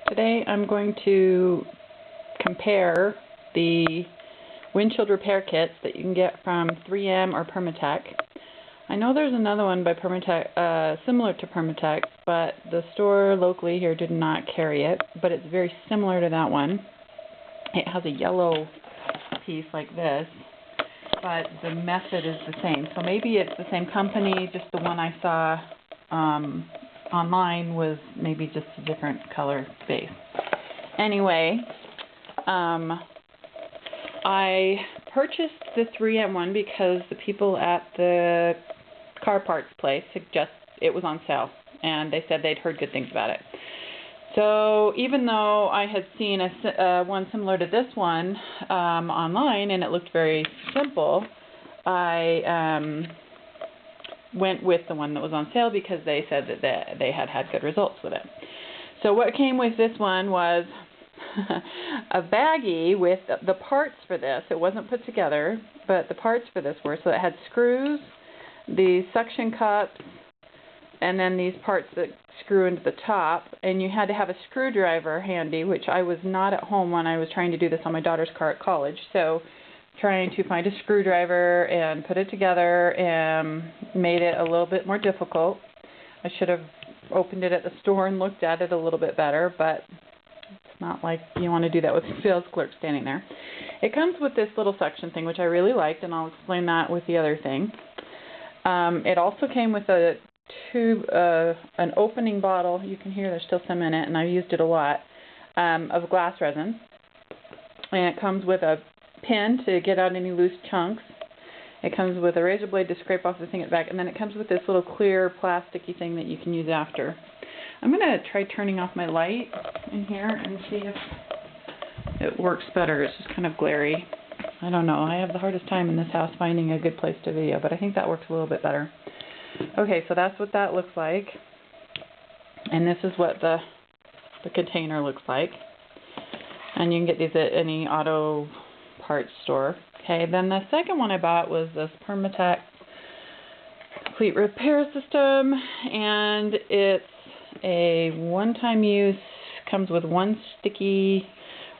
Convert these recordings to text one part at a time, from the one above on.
Today I'm going to compare the windshield repair kits that you can get from 3M or Permatex. I know there's another one by Permatex, similar to Permatex, but the store locally here did not carry it, but it's very similar to that one. It has a yellow piece like this, but the method is the same. So maybe it's the same company, just the one I saw online was maybe just a different color base. Anyway, I purchased the 3M one because the people at the car parts place suggest it was on sale, and they said they'd heard good things about it. So even though I had seen one similar to this one online and it looked very simple, I went with the one that was on sale because they said that they had had good results with it. So what came with this one was a baggie with the parts for this. It wasn't put together, but the parts for this were, so it had screws, the suction cups, and then these parts that screw into the top, and you had to have a screwdriver handy, which I was not at home when I was trying to do this on my daughter's car at college. So trying to find a screwdriver and put it together and made it a little bit more difficult. I should have opened it at the store and looked at it a little bit better, but it's not like you want to do that with a sales clerk standing there. It comes with this little suction thing, which I really liked, and I'll explain that with the other thing. It also came with a tube, an opening bottle. You can hear there's still some in it, and I've used it a lot, of glass resin. And it comes with a pin to get out any loose chunks. It comes with a razor blade to scrape off the thing at the back, and then it comes with this little clear plasticky thing that you can use after. I'm going to try turning off my light in here and see if it works better. It's just kind of glary. I don't know. I have the hardest time in this house finding a good place to video, but I think that works a little bit better. Okay, so that's what that looks like. And this is what the container looks like. And you can get these at any auto parts store. Okay, then the second one I bought was this Permatex Complete Repair System, and it's a one-time use, comes with one sticky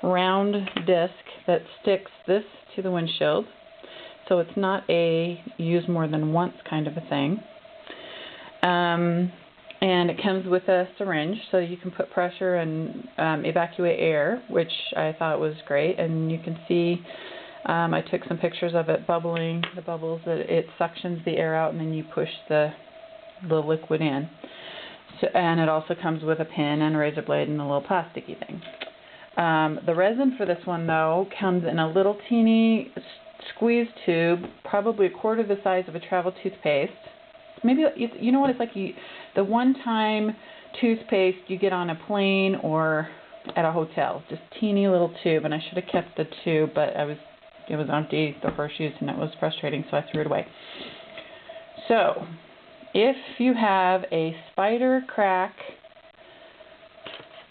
round disc that sticks this to the windshield, so it's not a use more than once kind of a thing. And it comes with a syringe, so you can put pressure and evacuate air, which I thought was great. And you can see, I took some pictures of it bubbling, the bubbles, that it suctions the air out, and then you push the liquid in. So, and it also comes with a pin and a razor blade and a little plasticky thing. The resin for this one, though, comes in a little teeny squeeze tube, probably a quarter the size of a travel toothpaste. Maybe, you know what, it's like the one-time toothpaste you get on a plane or at a hotel. Just teeny little tube, and I should have kept the tube, but it was empty the first use, and it was frustrating, so I threw it away. So, if you have a spider crack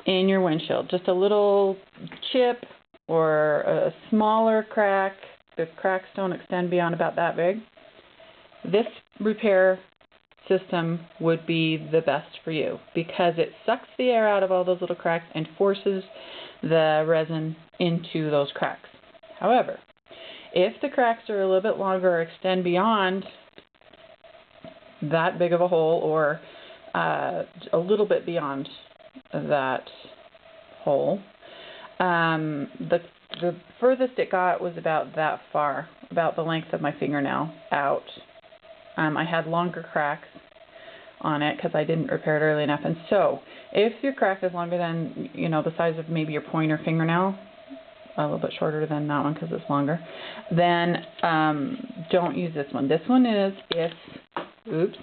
in your windshield, just a little chip or a smaller crack, the cracks don't extend beyond about that big, this repair system would be the best for you because it sucks the air out of all those little cracks and forces the resin into those cracks. However, if the cracks are a little bit longer or extend beyond that big of a hole, or a little bit beyond that hole, the furthest it got was about that far, about the length of my fingernail out. I had longer cracks on it because I didn't repair it early enough. And so, if your crack is longer than, the size of maybe your pointer fingernail, a little bit shorter than that one because it's longer, then don't use this one. This one is if, oops,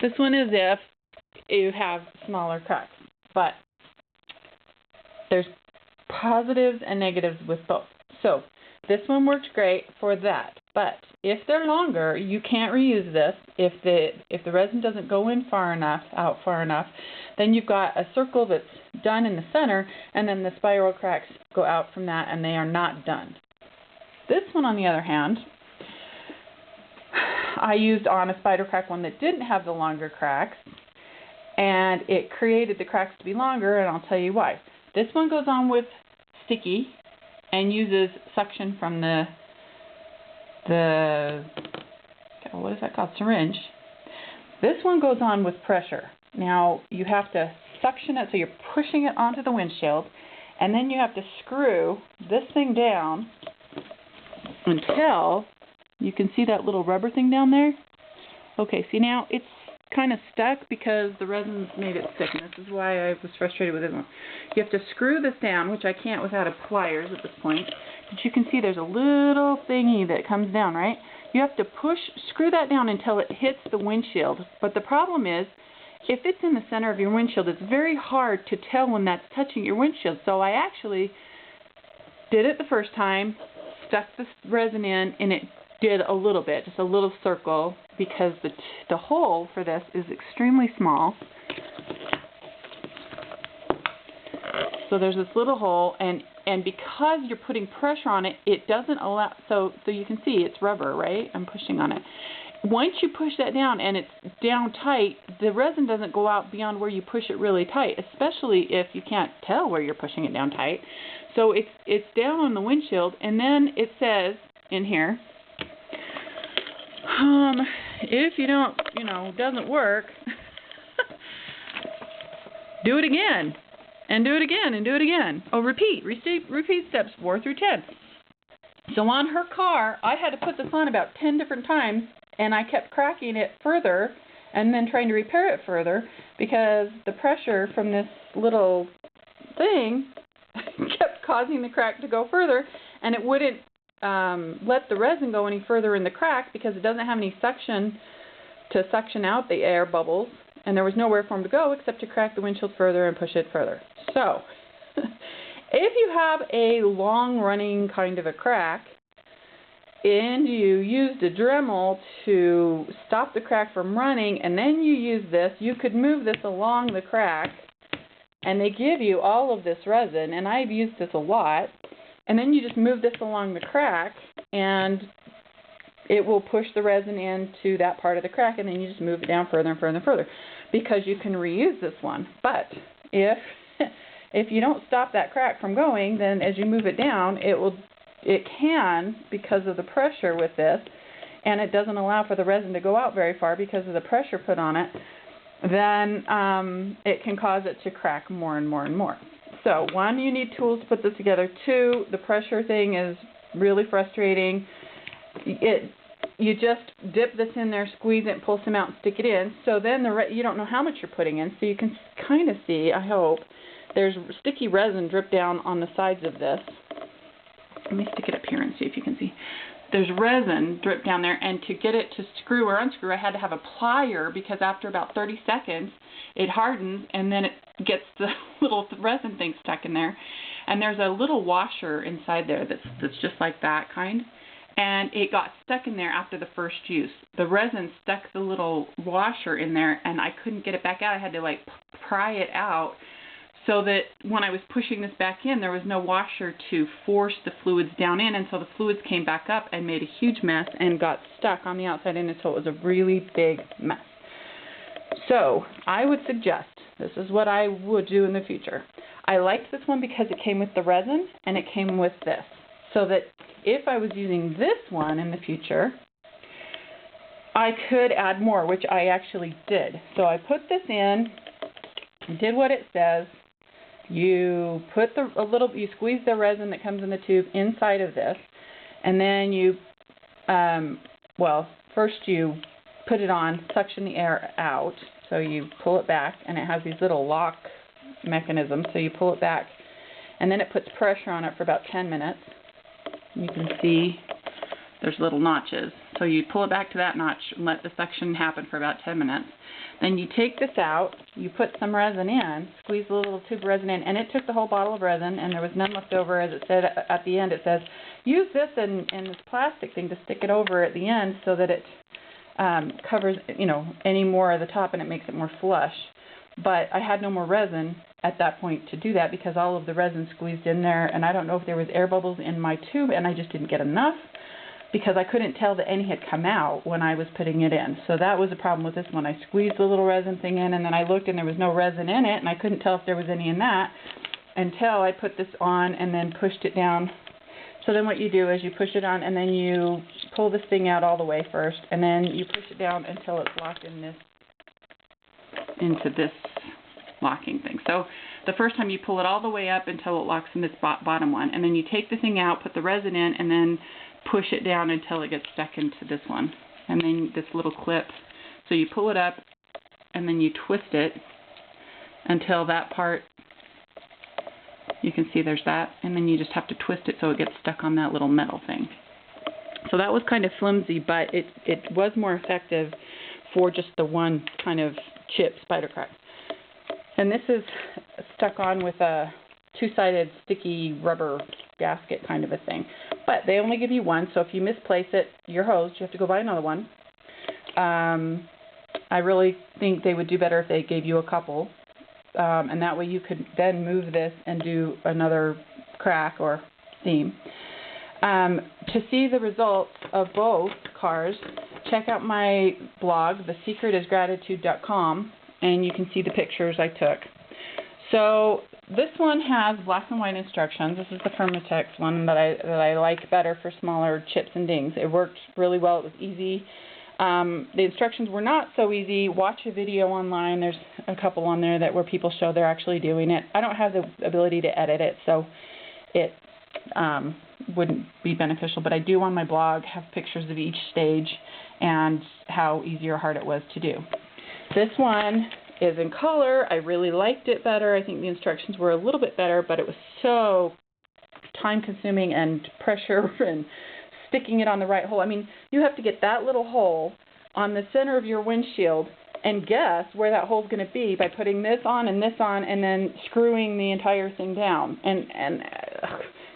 this one is if you have smaller cracks. But there's positives and negatives with both. So, this one works great for that. But if they're longer, you can't reuse this. If the resin doesn't go in out far enough, then you've got a circle that's done in the center, and then the spiral cracks go out from that, and they are not done. This one, on the other hand, I used on a spider crack one that didn't have the longer cracks, and it created the cracks to be longer, and I'll tell you why. This one goes on with sticky and uses suction from the what is that called? Syringe. This one goes on with pressure. Now you have to suction it, so you're pushing it onto the windshield, and then you have to screw this thing down until you can see that little rubber thing down there. Okay, see now it's kind of stuck because the resin's made it stick, and this is why I was frustrated with this one. You have to screw this down, which I can't without a pliers at this point, but you can see there's a little thingy that comes down, right? You have to screw that down until it hits the windshield. But the problem is, if it's in the center of your windshield, it's very hard to tell when that's touching your windshield. So I actually did it the first time, stuck the resin in, and it did a little bit, just a little circle, because the hole for this is extremely small. So there's this little hole, and because you're putting pressure on it, it doesn't allow, so you can see it's rubber, right? I'm pushing on it. Once you push that down and it's down tight, the resin doesn't go out beyond where you push it really tight, especially if you can't tell where you're pushing it down tight. So it's down on the windshield, and then it says in here, if you don't, doesn't work, do it again, and do it again, and do it again. Oh, repeat steps 4 through 10. So on her car, I had to put this on about 10 different times, and I kept cracking it further and then trying to repair it further because the pressure from this little thing kept causing the crack to go further, and it wouldn't let the resin go any further in the crack because it doesn't have any suction to suction out the air bubbles, and there was nowhere for them to go except to crack the windshield further and push it further. So if you have a long-running kind of a crack and you used a Dremel to stop the crack from running, and then you use this, you could move this along the crack, and they give you all of this resin, and I've used this a lot, and then you just move this along the crack, and it will push the resin into that part of the crack, and then you just move it down further and further and further, because you can reuse this one. But if you don't stop that crack from going, then as you move it down, it can, because of the pressure with this, and it doesn't allow for the resin to go out very far because of the pressure put on it, then it can cause it to crack more and more and more. So 1, you need tools to put this together. 2, the pressure thing is really frustrating. You just dip this in there, squeeze it, pull some out, and stick it in. So then you don't know how much you're putting in. So you can kind of see, I hope, there's sticky resin drip down on the sides of this. Let me stick it up here and see if you can see. There's resin drip down there, and to get it to screw or unscrew, I had to have a plier because after about 30 seconds, it hardens, and then it gets the little resin thing stuck in there. And there's a little washer inside there that's just like that kind. And it got stuck in there after the first use. The resin stuck the little washer in there, and I couldn't get it back out. I had to like pry it out so that when I was pushing this back in, there was no washer to force the fluids down in, and so the fluids came back up and made a huge mess and got stuck on the outside in, and so it was a really big mess. So I would suggest, this is what I would do in the future. I liked this one because it came with the resin and it came with this, so that if I was using this one in the future, I could add more, which I actually did. So I put this in, did what it says. You put you squeeze the resin that comes in the tube inside of this, and then you, first you put it on, suction the air out, so you pull it back, and it has these little lock mechanisms, so you pull it back, and then it puts pressure on it for about 10 minutes. You can see there's little notches, so you pull it back to that notch and let the suction happen for about 10 minutes. Then you take this out, you put some resin in, squeeze a little tube of resin in, and it took the whole bottle of resin, and there was none left over. As it said at the end, it says, use this and this plastic thing to stick it over at the end so that it covers, any more of the top, and it makes it more flush. But I had no more resin at that point to do that because all of the resin squeezed in there, and I don't know if there was air bubbles in my tube, and I just didn't get enough. because I couldn't tell that any had come out when I was putting it in. So that was a problem with this one. I squeezed the little resin thing in, and then I looked and there was no resin in it, and I couldn't tell if there was any in that until I put this on and then pushed it down. So then what you do is you push it on, and then you pull this thing out all the way first, and then you push it down until it's locked in into this locking thing. So the first time you pull it all the way up until it locks in this bottom one, and then you take the thing out, put the resin in, and then push it down until it gets stuck into this one. And then this little clip, so you pull it up and then you twist it until that part, you can see there's that, and then you just have to twist it so it gets stuck on that little metal thing. So that was kind of flimsy, but it was more effective for just the one kind of chip spider crack. And this is stuck on with a two-sided sticky rubber gasket kind of a thing. But they only give you one, so if you misplace it, you're hosed. You have to go buy another one. I really think they would do better if they gave you a couple. And that way you could then move this and do another crack or seam. To see the results of both cars, check out my blog, thesecretisgratitude.com, and you can see the pictures I took. So this one has black and white instructions. This is the Permatex one that I like better for smaller chips and dings. It worked really well. It was easy. The instructions were not so easy. Watch a video online. There's a couple on there where people show they're actually doing it. I don't have the ability to edit it, so it wouldn't be beneficial. But I do on my blog have pictures of each stage and how easy or hard it was to do. This one is in color. I really liked it better. I think the instructions were a little bit better, but it was so time-consuming and pressure and sticking it on the right hole. I mean, you have to get that little hole on the center of your windshield and guess where that hole's going to be by putting this on and then screwing the entire thing down. And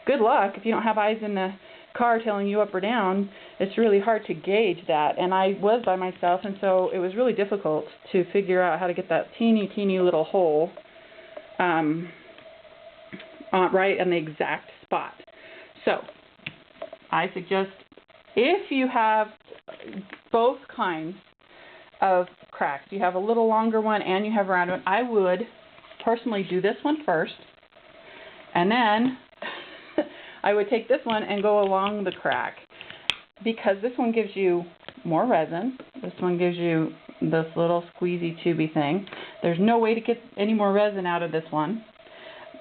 good luck if you don't have eyes in the car telling you up or down. It's really hard to gauge that, and I was by myself, and so it was really difficult to figure out how to get that teeny little hole right in the exact spot. So I suggest if you have both kinds of cracks, you have a little longer one and you have a round one, I would personally do this one first, and then I would take this one and go along the crack, because this one gives you more resin. This one gives you this little squeezy tubey thing. There's no way to get any more resin out of this one,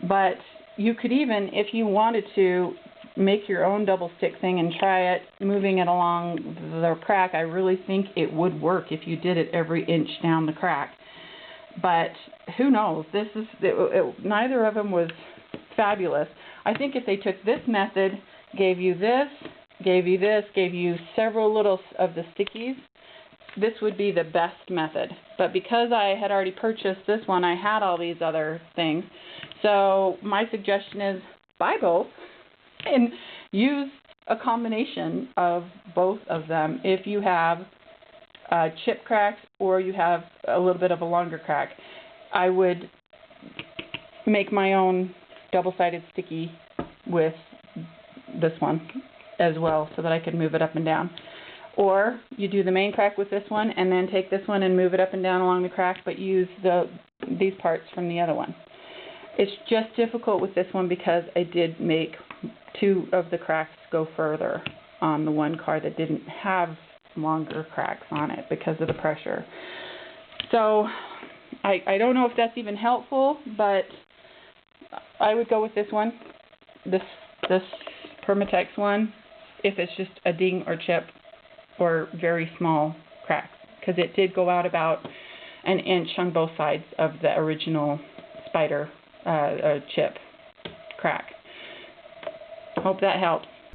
but you could even, if you wanted to, make your own double stick thing and try it, moving it along the crack. I really think it would work if you did it every inch down the crack. But who knows? Neither of them was fabulous. I think if they took this method, gave you this, gave you several little of the stickies, this would be the best method. But because I had already purchased this one, I had all these other things. So my suggestion is buy both and use a combination of both of them if you have chip cracks or you have a little bit of a longer crack. I would make my own double-sided sticky with this one as well so that I could move it up and down. Or you do the main crack with this one and then take this one and move it up and down along the crack, but use these parts from the other one. It's just difficult with this one because I did make two of the cracks go further on the one car that didn't have longer cracks on it because of the pressure. So I don't know if that's even helpful, but I would go with this one, this Permatex one, if it's just a ding or chip or very small cracks, because it did go out about an inch on both sides of the original spider chip crack. Hope that helps.